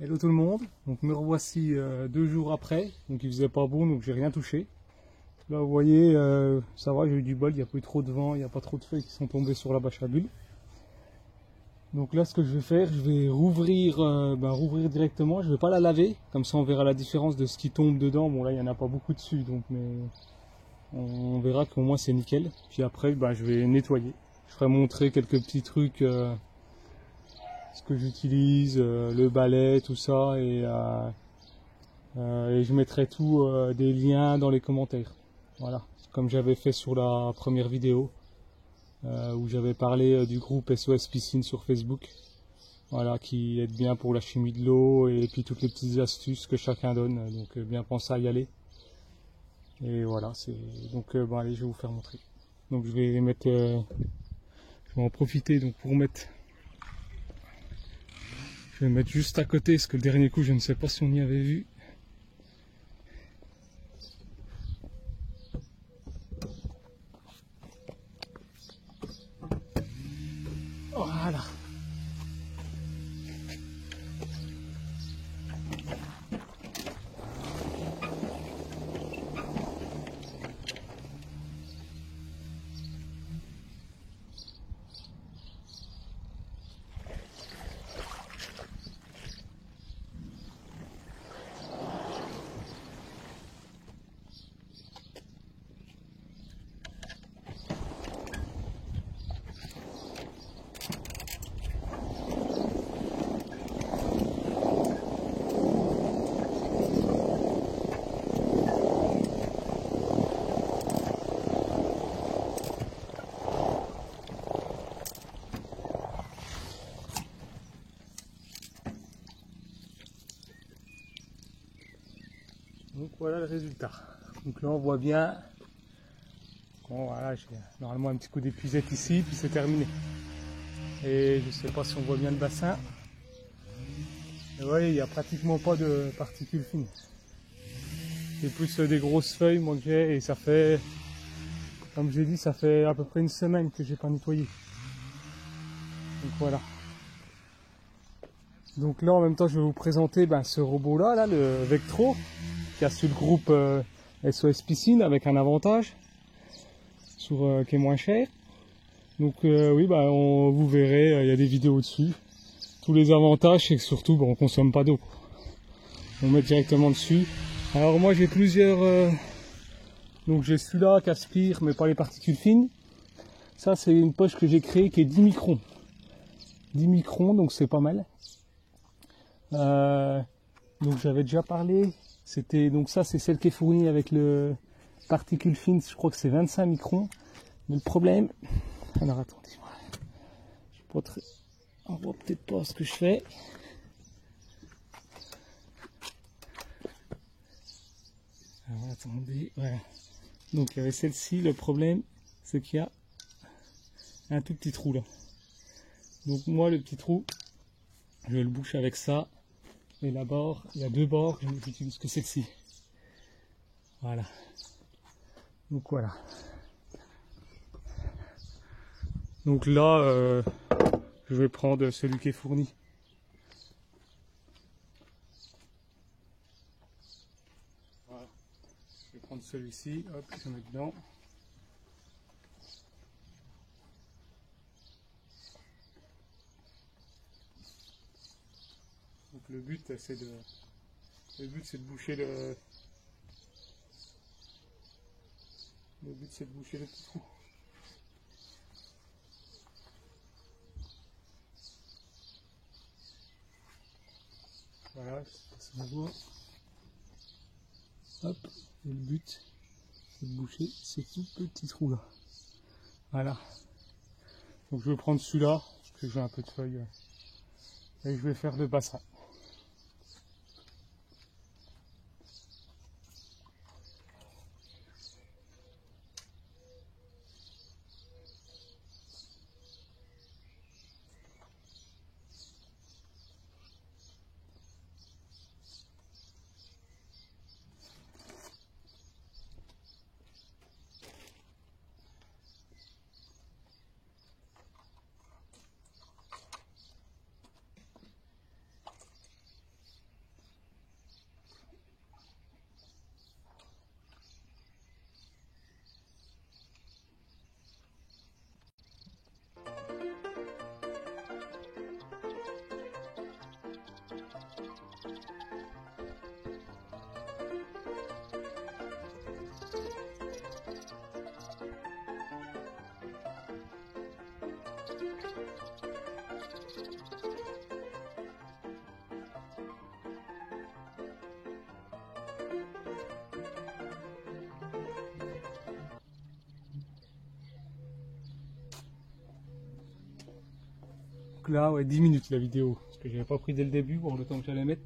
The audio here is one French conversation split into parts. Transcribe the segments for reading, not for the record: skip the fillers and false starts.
Hello tout le monde, donc me revoici 2 jours après, donc il faisait pas beau donc j'ai rien touché. Là vous voyez, ça va, j'ai eu du bol, il n'y a pas eu trop de vent, il n'y a pas trop de feuilles qui sont tombées sur la bâche à bulles. Donc là ce que je vais faire, je vais rouvrir directement, je vais pas la laver, comme ça on verra la différence de ce qui tombe dedans. Bon là il n'y en a pas beaucoup dessus, donc mais on verra qu'au moins c'est nickel. Puis après je vais nettoyer, je ferai montrer quelques petits trucs. Ce que j'utilise, le balai, tout ça, et je mettrai tout des liens dans les commentaires. Voilà, comme j'avais fait sur la première vidéo où j'avais parlé du groupe SOS Piscine sur Facebook. Voilà, qui aide bien pour la chimie de l'eau et puis toutes les petites astuces que chacun donne. Donc bien penser à y aller. Et voilà, c'est donc allez, je vais vous faire montrer. Donc je vais mettre, je vais en profiter donc pour mettre. Je vais mettre juste à côté, parce que le dernier coup, je ne sais pas si on y avait vu. Voilà. Donc voilà le résultat. Donc là on voit bien. Bon voilà, j'ai normalement un petit coup d'épuisette ici, puis c'est terminé. Et je sais pas si on voit bien le bassin. Et vous voyez, il n'y a pratiquement pas de particules fines. C'est plus des grosses feuilles moi que j'ai, et ça fait, comme j'ai dit, ça fait à peu près une semaine que j'ai pas nettoyé. Donc voilà. Donc là en même temps je vais vous présenter ce robot là, le Vectro, qui a sur le groupe SOS Piscine avec un avantage qui est moins cher. Donc oui, vous verrez, il y a des vidéos dessus. Tous les avantages, c'est que surtout on consomme pas d'eau. On met directement dessus. Alors moi j'ai plusieurs, donc j'ai celui-là qui aspire mais pas les particules fines. Ça c'est une poche que j'ai créée qui est 10 microns. 10 microns, donc c'est pas mal. Donc j'avais déjà parlé. C'était donc ça, c'est celle qui est fournie avec le particule fine, je crois que c'est 25 microns. Mais le problème, alors attendez, je suis pas très, on voit peut-être pas ce que je fais. Alors attendez, voilà. Donc il y avait celle-ci, le problème c'est qu'il y a un tout petit trou là. Donc moi le petit trou, je vais le boucher avec ça. Et la barre, il y a deux bords, je n'utilise que celle-ci. Voilà. Donc voilà. Donc là, je vais prendre celui qui est fourni. Voilà. Je vais prendre celui-ci, hop, je vais mettre dedans. Donc le but c'est de boucher le petit trou. Voilà, ça se voit. Hop, et le but c'est de boucher ce tout petit trou là. Voilà. Donc je vais prendre celui-là, parce que j'ai un peu de feuilles. Et je vais faire le bassin. Donc là, ouais, 10 minutes la vidéo. Parce que j'avais pas pris dès le début pour le temps que j'allais mettre.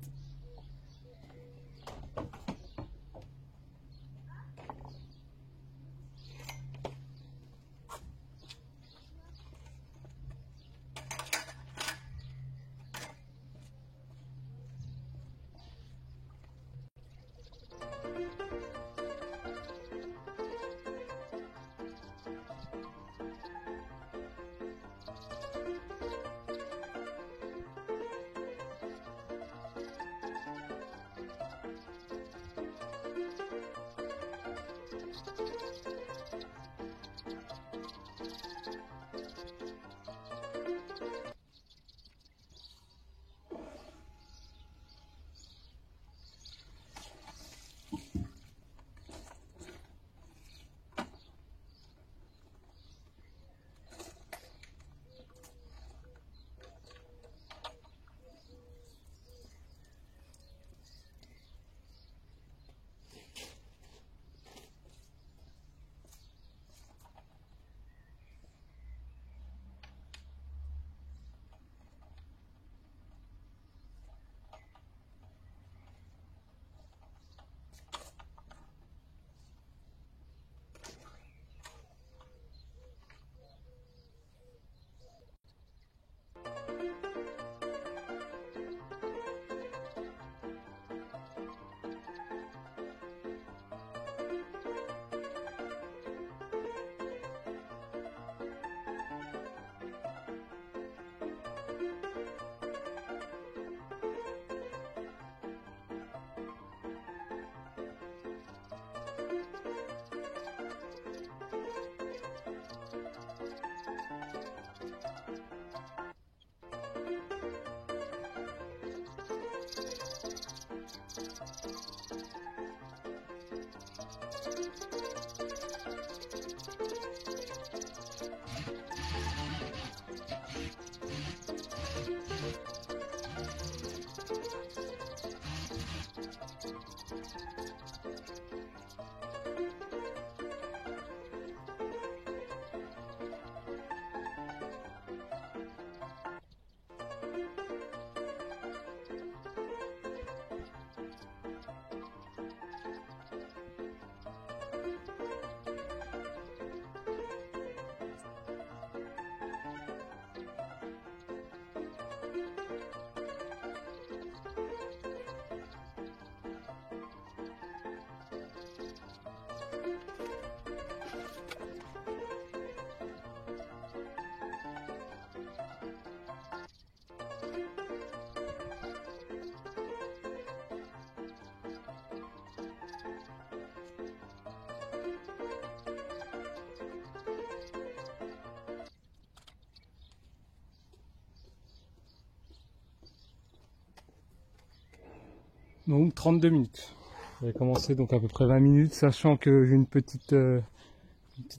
Donc 32 minutes. J'avais commencé donc à peu près 20 minutes, sachant que j'ai une petite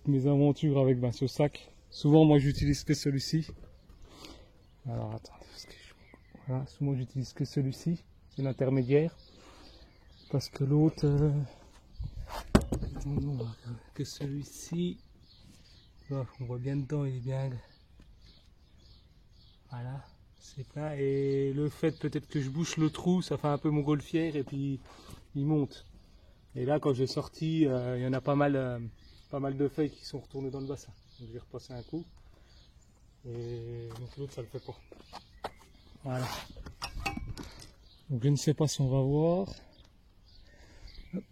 mésaventure avec ce sac. Souvent moi j'utilise que celui-ci. Alors attendez, voilà, souvent j'utilise que celui-ci, c'est l'intermédiaire. Parce que l'autre, que celui-ci, on voit bien dedans, il est bien. Voilà. C'est plein, et le fait peut-être que je bouche le trou, ça fait un peu montgolfière et puis il monte. Et là quand j'ai sorti, il y en a pas mal de feuilles qui sont retournées dans le bassin. Donc j'ai repassé un coup. Et donc l'autre ça le fait pas. Voilà. Donc je ne sais pas si on va voir. Hop.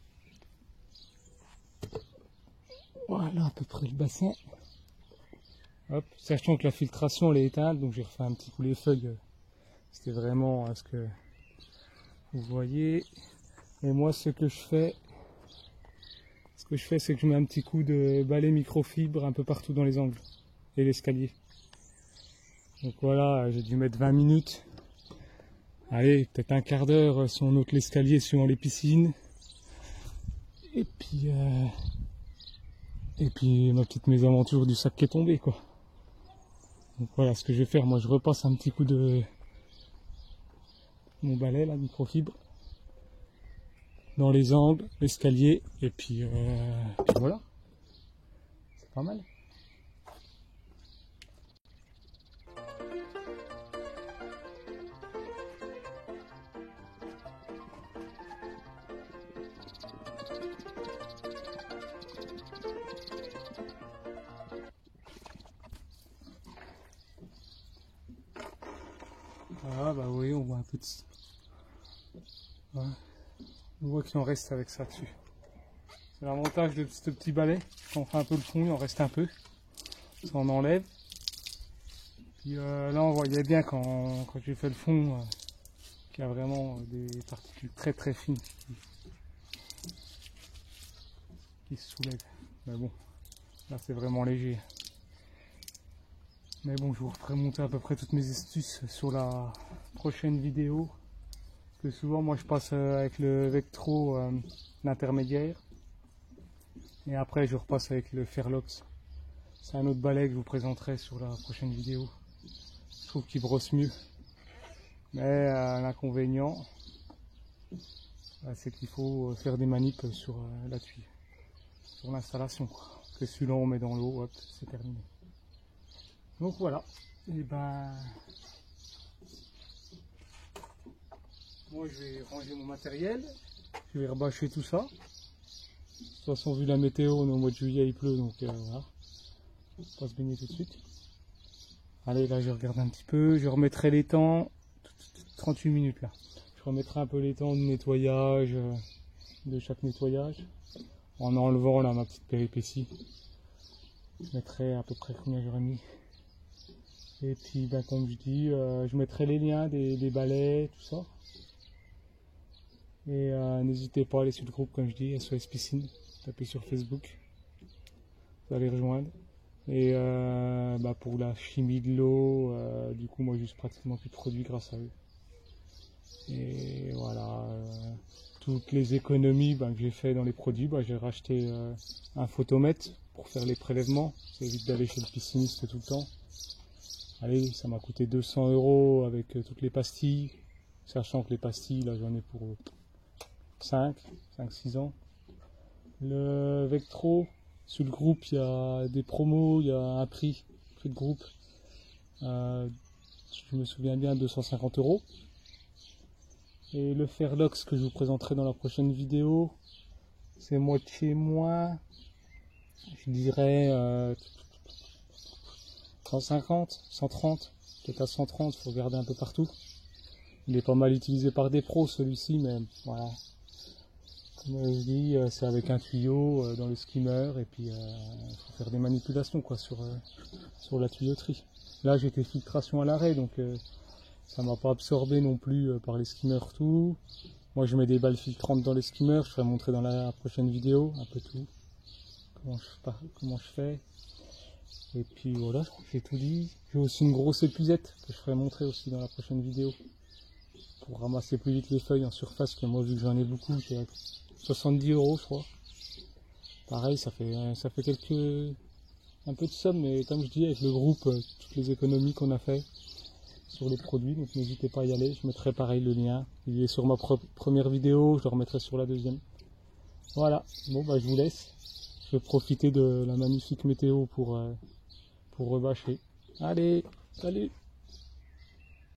Voilà à peu près le bassin. Hop, sachant que la filtration elle est éteinte, donc j'ai refait un petit coup les feuilles. C'était vraiment ce que vous voyez. Et moi ce que je fais, c'est que je mets un petit coup de balai microfibre un peu partout dans les angles et l'escalier. Donc voilà, j'ai dû mettre 20 minutes. Allez, peut-être un quart d'heure si on note l'escalier suivant les piscines. Et puis ma petite mésaventure du sac qui est tombé quoi. Donc voilà ce que je vais faire, moi je repasse un petit coup de mon balai là, microfibre, dans les angles, l'escalier, et puis voilà, c'est pas mal. voit un peu de... Ouais. On voit qu'il en reste avec ça dessus. C'est l'avantage de ce petit balai. Quand on fait un peu le fond, il en reste un peu. Ça on enlève. Puis là on voyait bien quand j'ai fait le fond qu'il y a vraiment des particules très très fines qui se soulèvent. Mais bon, là c'est vraiment léger. Mais bon, je vous referai monter à peu près toutes mes astuces sur la prochaine vidéo. Parce que souvent moi je passe avec le Vectro l'intermédiaire. Et après je repasse avec le Fairlox. C'est un autre balai que je vous présenterai sur la prochaine vidéo. Je trouve qu'il brosse mieux. Mais l'inconvénient, c'est qu'il faut faire des manips sur la tuile, sur l'installation. Que celui-là on met dans l'eau, hop, c'est terminé. Donc voilà. Et ben, moi je vais ranger mon matériel. Je vais rebâcher tout ça. De toute façon, vu la météo, on est au mois de juillet, il pleut, donc voilà. On va pas se baigner tout de suite. Allez, là je regarde un petit peu, je remettrai les temps, 38 minutes là. Je remettrai un peu les temps de nettoyage, de chaque nettoyage, en enlevant là ma petite péripétie. Je mettrai à peu près combien j'aurais mis. Et puis ben, comme je dis, je mettrai les liens des balais, tout ça. Et n'hésitez pas à aller sur le groupe, comme je dis, SOS Piscine, tapez sur Facebook, vous allez rejoindre. Et bah pour la chimie de l'eau, du coup moi j'use pratiquement plus de produits grâce à eux. Et voilà, toutes les économies que j'ai fait dans les produits, j'ai racheté un photomètre pour faire les prélèvements. Ça évite d'aller chez le pisciniste tout le temps. Allez, ça m'a coûté 200 € avec toutes les pastilles, sachant que les pastilles là j'en ai pour 5-6 ans. Le Vectro, sur le groupe, il y a des promos, il y a un prix de groupe. Je me souviens bien, 250 €. Et le Fairlox que je vous présenterai dans la prochaine vidéo, c'est moitié moins, je dirais 150, 130, peut-être à 130, il faut regarder un peu partout. Il est pas mal utilisé par des pros celui-ci, mais voilà. Comme je dis, c'est avec un tuyau dans le skimmer et puis il faut faire des manipulations quoi sur la tuyauterie. Là j'étais filtration à l'arrêt donc ça m'a pas absorbé non plus par les skimmers tout. Moi je mets des balles filtrantes dans les skimmers, je ferai montrer dans la prochaine vidéo un peu tout, comment je fais. Et puis voilà, j'ai tout dit. J'ai aussi une grosse épuisette que je ferai montrer aussi dans la prochaine vidéo pour ramasser plus vite les feuilles en surface, que moi vu que j'en ai beaucoup, j'ai 70 € je crois. Pareil, ça fait un peu de somme, mais comme je dis, avec le groupe, toutes les économies qu'on a fait sur les produits, donc n'hésitez pas à y aller. Je mettrai pareil le lien. Il est sur ma première vidéo, je le remettrai sur la deuxième. Voilà, bon je vous laisse. Je vais profiter de la magnifique météo pour rebâcher. Allez, salut!